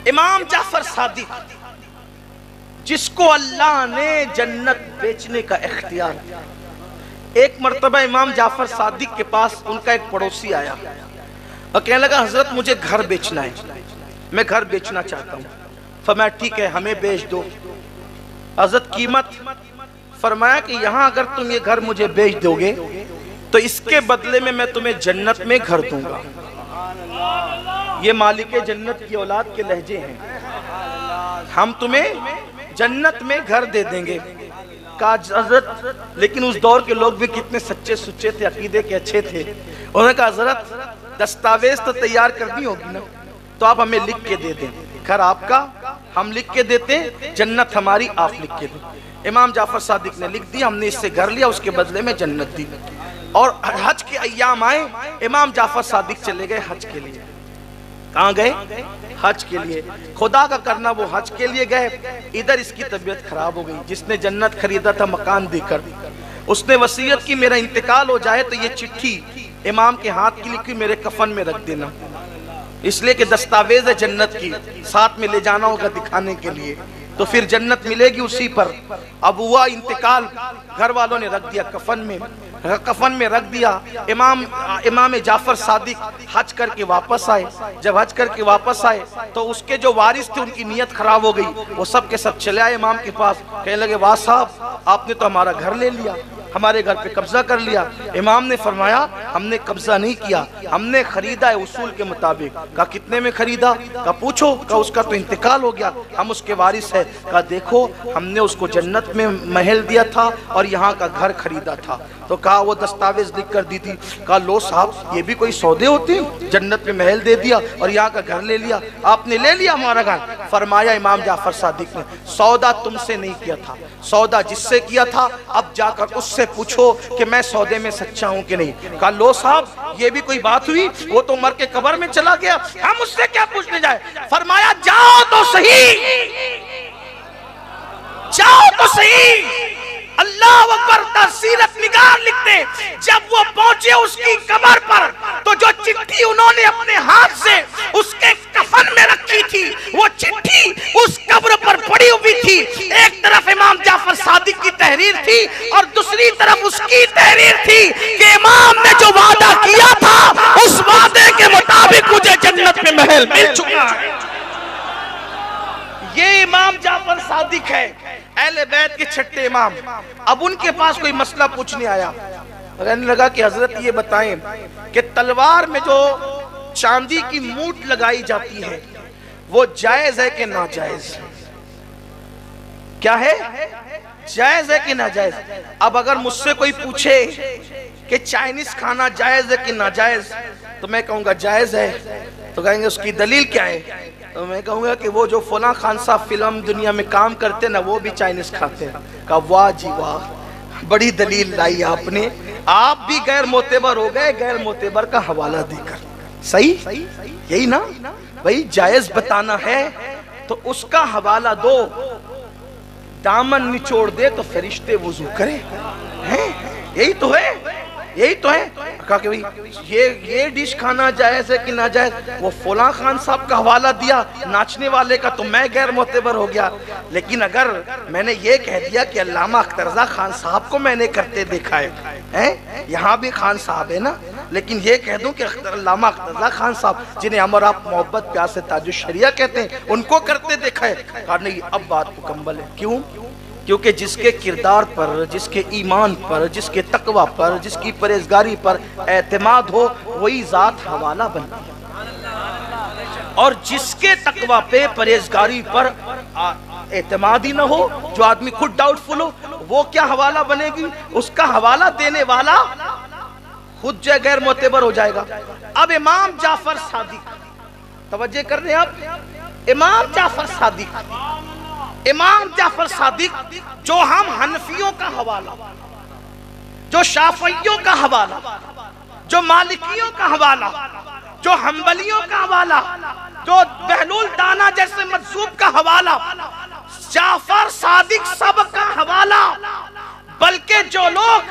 इमाम जाफर सादिक, जिसको अल्लाह ने जन्नत बेचने का इख्तियार दिया। एक मर्तबा इमाम जाफर सादिक के पास उनका एक पड़ोसी आया और कहने लगा, हजरत मुझे घर बेचना है, मैं घर बेचना चाहता हूँ। फरमाया ठीक है, हमें बेच दो। हजरत कीमत? फरमाया कि यहाँ अगर तुम ये घर मुझे बेच दोगे तो इसके बदले में मैं तुम्हें जन्नत में घर दूंगा। ये मालिक जन्नत की औलाद के लहजे हैं, हम तुम्हें जन्नत में घर दे देंगे। कहा हजरत, लेकिन उस दौर के लोग भी कितने सच्चे सुच्चे थे, अकीदे के अच्छे थे। उन्होंने कहा हजरत दस्तावेज तो तैयार करनी होगी ना, तो आप हमें लिख के दे दें, घर आपका हम लिख के देते, जन्नत हमारी आप लिख के दें। इमाम जाफर सादिक ने लिख दिया, हमने इससे घर लिया, उसके बदले में जन्नत दी। और हज के अय्याम आए, इमाम जाफर सादिक चले गए हज के लिए। कहाँ गए? हज के लिए। खुदा का करना, वो हज के लिए गए, इधर इसकी तबीयत खराब हो गई। जिसने जन्नत खरीदा था मकान देकर, उसने वसीयत की मेरा इंतकाल हो जाए तो ये चिट्ठी इमाम के हाथ की लिखी मेरे कफन में रख देना, इसलिए कि दस्तावेज है जन्नत की, साथ में ले जाना होगा दिखाने के लिए, तो फिर जन्नत मिलेगी उसी पर। अब हुआ इंतकाल, घर वालों ने रख दिया कफन में, कफन में रख दिया। इमाम जाफर सादिक हज करके वापस आए। जब हज करके वापस आए तो उसके जो वारिस थे उनकी नीयत खराब हो गई, वो सब के सब चले आए इमाम के पास। कहने लगे, वाह साहब, आपने तो हमारा घर ले लिया, हमारे घर पे कब्जा कर लिया। इमाम ने फरमाया, हमने कब्जा नहीं किया, हमने खरीदा है उसूल के मुताबिक। कहा कितने में खरीदा? कहा पूछो। कहा उसका तो इंतकाल हो गया, हम उसके वारिस है। कहा देखो, हमने उसको जन्नत में महल दिया था और यहाँ का घर खरीदा था। तो कहा वो दस्तावेज लिख कर दी थी। कहा लो साहब, ये भी कोई सौदे होते हैं? जन्नत में महल दे दिया और यहाँ का घर ले लिया, आपने ले लिया हमारा घर। फरमाया इमाम जाफर सादिक ने, सौदा तुमसे नहीं किया था, सौदा जिससे किया था अब जाकर उससे पूछो कि मैं सौदे में सच्चा हूं कि नहीं। कहा लो साहब, ये भी कोई बात हुई? वो तो मर के कब्र में चला गया, हम उससे क्या पूछने जाए? फरमाया जाओ तो सही, जाओ तो सही। अल्लाह अकबर का सीरत निगार लिखते, जब वो पहुंचे उसकी कब्र पर तो जो चिट्ठी उन्होंने अपने हाथ से उसके कफन में रखी थी, वो चिट्ठी उस कब्र पर पड़ी हुई थी। एक तरफ इमाम जाफर सादिक की तहरीर थी और दूसरी तरफ उसकी तहरीर थी कि इमाम ने जो वादा किया था उस वादे के मुताबिक मुझे जन्नत में महल मिल चुका है। ये इमाम जाफर सादिक है, अहले बैत के छठे इमाम। अब उनके पास कोई मसला पूछने आया, कहने लगा कि हजरत ये बताएं कि तलवार में जो चांदी की मूठ लगाई जाती है वो जायज है कि नाजायज? क्या है, जायज है कि नाजायज? अब अगर मुझसे कोई पूछे कि चाइनीज खाना जायज है कि नाजायज, तो मैं कहूंगा जायज है। तो कहेंगे उसकी दलील क्या है? तो मैं कहूंगा कि वो जो फला खान साहब फिल्म दुनिया में काम करते ना, वो भी चाइनीज खाते हैं। कहा वाह जी वाह, बड़ी दलील लाई आपने, आप भी गैर मोतेबर हो गए गैर मोतेबर का हवाला देकर। सही, यही ना भाई, जायज बताना है तो उसका हवाला दो, दामन निचोड़ दे तो फरिश्ते वुजू करें, हैं? यही तो है, यही तो है। कहा कि भाई ये डिश खाना जायज है कि ना जायज? वो फला खान साहब का हवाला दिया नाचने वाले का, तो मैं गैर मोतेबर हो गया। लेकिन अगर मैंने ये कह दिया कि अल्लामा अख्तरजा खान साहब को मैंने करते देखा है, यहाँ भी खान साहब है ना, लेकिन ये कह दूं कि अल्लामा अख्तरजा खान साहब जिन्हें हम और आप मोहब्बत प्यार से ताजुश शरिया कहते हैं, उनको करते देखा है, कहा नहीं अब बात मुकम्मल है। क्यों? क्योंकि जिसके किरदार पर, जिसके ईमान पर, जिसके तकवा पर, जिसकी परहेजगारी पर एतमाद हो वही जात हवाला बनती है, और जिसके तकवा पे, परहेजगारी पर एतमाद ही ना हो, जो आदमी खुद डाउटफुल हो, वो क्या हवाला बनेगी? उसका हवाला देने वाला खुद जो गैर मोतेबर हो जाएगा। अब इमाम जाफर सादिक, तवज्जो कर रहे हैं आप, इमाम जाफर सादिक, इमाम जाफर सादिक जो हम हनफियों का हवाला, जो शाफियों का हवाला, जो मालिकियों का हवाला, जो हम्बलियों का हवाला, जो बहलुल दाना जैसे मजहूब का हवाला, जाफर सादिक सब का हवाला। बल्कि जो लोग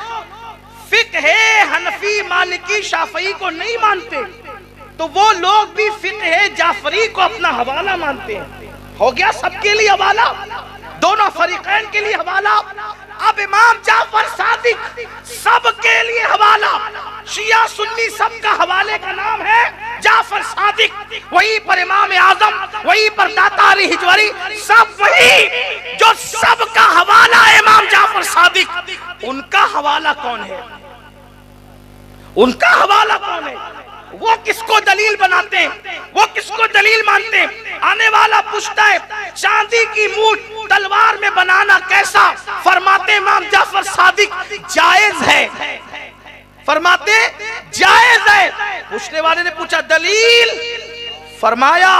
फिक्ह हनफी मालिकी शाफी को नहीं मानते, तो वो लोग भी फिक़्ह जाफरी को अपना हवाला मानते हैं। हो गया सबके लिए हवाला, दोनों फरीकैन के लिए हवाला। अब इमाम जाफर सादिक सबके लिए हवाला, शिया सुन्नी सबका हवाले का नाम है जाफर सादिक। वहीं पर इमाम आजम, वहीं पर दातारी हिजवरी, सब वही जो सबका हवाला है इमाम जाफर सादिक। उनका हवाला कौन है? उनका हवाला कौन है? वो किसको दलील बनाते हैं? वो किसको दलील मानते हैं? आने वाला पूछता है चांदी की मूठ तलवार में बनाना कैसा? फरमाते इमाम जाफर सादिक जायज है, फरमाते जायज है। पूछने वाले ने पूछा दलील? फरमाया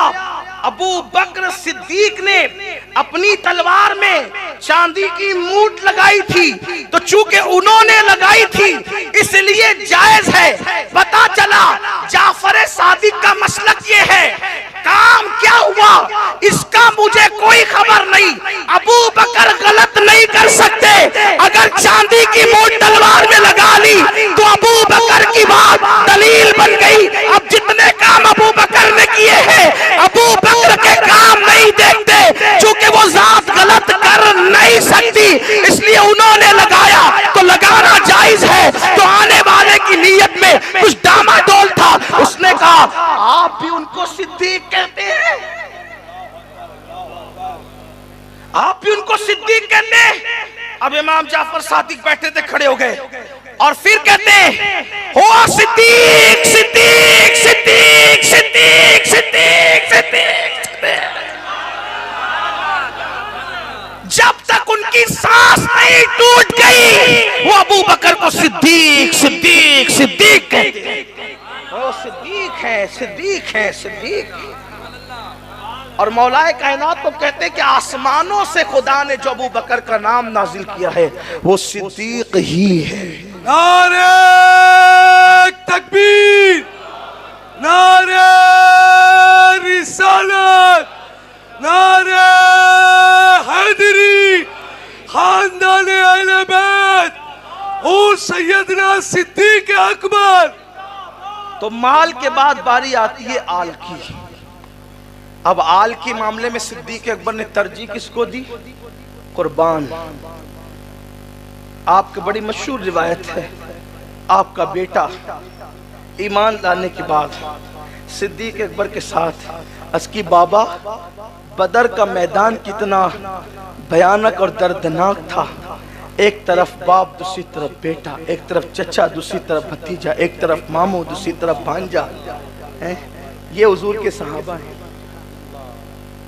अबू बकर सिद्दीक ने अपनी तलवार में चांदी की मूठ लगाई थी, तो चूंकि उन्होंने लगाई थी इसलिए जायज है। पता चला जाफर सादिक का मसलक ये है। काम क्या हुआ इसका मुझे कोई खबर नहीं। अबू बकर गलत नहीं कर सकते। अगर चांदी की मूठ तलवार में लगा ली तो अबू बकर की बात दलील बन गई। अब जितने काम अबू बकर ने किए हैं, अबू बकर के काम नहीं देखते, क्योंकि वो जात गलत कर नहीं सकती, इसलिए उन्होंने लगाया तो लगाना जायज है। तो आने वाले की नीयत में कुछ डामाडोल था, उसने कहा आप भी उनको सिद्दीक कहते हैं, आप भी उनको सिद्दीक कहते हैं। अब इमाम जाफर सादिक बैठे थे, खड़े हो गए और फिर कहते हैं हो सिद्दीक सिद्दीक सिद्दीक सिद्दीक सिद्दीक सिद्दीक। जब तक उनकी सांस नहीं टूट गई वो अबू बकर को सिद्दीक सिद्दीक सिद्दीक कहते हैं। वो सिद्दीक है, सिद्दीक है, सिद्दीक। और मौलाए कायनात तो कहते हैं कि आसमानों से खुदा ने जो अबू बकर का नाम नाजिल किया है वो सिद्दीक ही है। नारे तकबीर, नारे रिसालत, नारे हैदरी, खानदान अहले बैत और सैयदना सिद्दीक अकबर। तो माल के बाद बारी आती है आल की। अब आल के मामले में सिद्दीक अकबर ने तरजीह किसको दी? कुर्बान। आपकी बड़ी मशहूर रिवायत है, आपका बेटा ईमान लाने के बाद सिद्दीक अकबर के साथ असकी बाबा बदर का मैदान कितना भयानक और दर्दनाक था। एक तरफ बाप, दूसरी तरफ बेटा, एक तरफ चचा, दूसरी तरफ भतीजा, एक तरफ मामू, दूसरी तरफ भांजा। ये हुजूर के सहाबा हैं।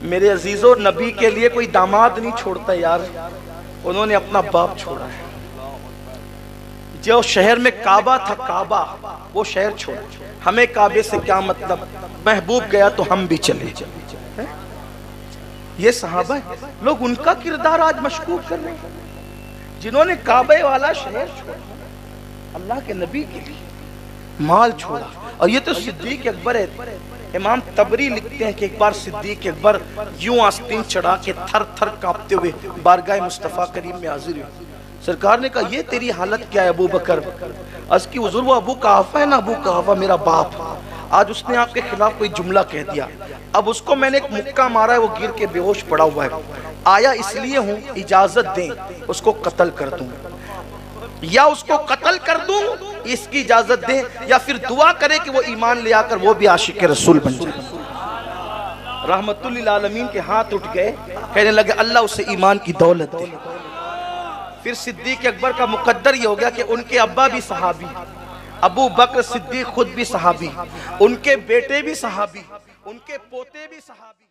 मेरे अजीजों, नबी के लिए कोई दामाद नहीं छोड़ता यार, उन्होंने अपना बाप छोड़ा है। जो शहर में काबा था, काबा वो शहर छोड़ा। हमें काबे से क्या मतलब, महबूब गया तो हम भी चले जाए। ये सहाबा है, लोग उनका किरदार आज मशकूक कर रहे हैं जिन्होंने काबे वाला शहर छोड़ा, अल्लाह के नबी के लिए माल छोड़ा। और ये तो सिद्दीक अकबर है। इमाम तबरी लिखते हैं कि एक बार सिद्दीक अकबर यूं आस्तीन चढ़ा के थर थर कांपते हुए बारगाह मुस्तफ़ा करीम में हाजिर हुए। सरकार ने कहा ये तेरी हालत क्या है अबू बकर? अर्ज़ की हुज़ूर वो अबू कहाफ़ा है ना, अबू कहाफ़ा मेरा बाप, आज उसने आपके खिलाफ कोई जुमला कह दिया। अब उसको मैंने एक मुक्का मारा है, वो गिर के बेहोश पड़ा हुआ है। आया इसलिए हूँ, इजाजत दें उसको कत्ल कर दूं, या उसको कत्ल कर दूं, इसकी इजाजत दें, या फिर दुआ करें कि वो ईमान ले आकर वो भी आशिक रसूल बन जाए। रहमतुल लिल आलमीन के हाथ उठ गए, कहने लगे अल्लाह उसे ईमान की दौलत दे। फिर सिद्दीक अकबर का मुकद्दर ये हो गया कि उनके अब्बा भी सहाबी, अबू बकर सिद्दीक खुद भी सहाबी, उनके बेटे भी सहाबी, उनके पोते भी सहाबी।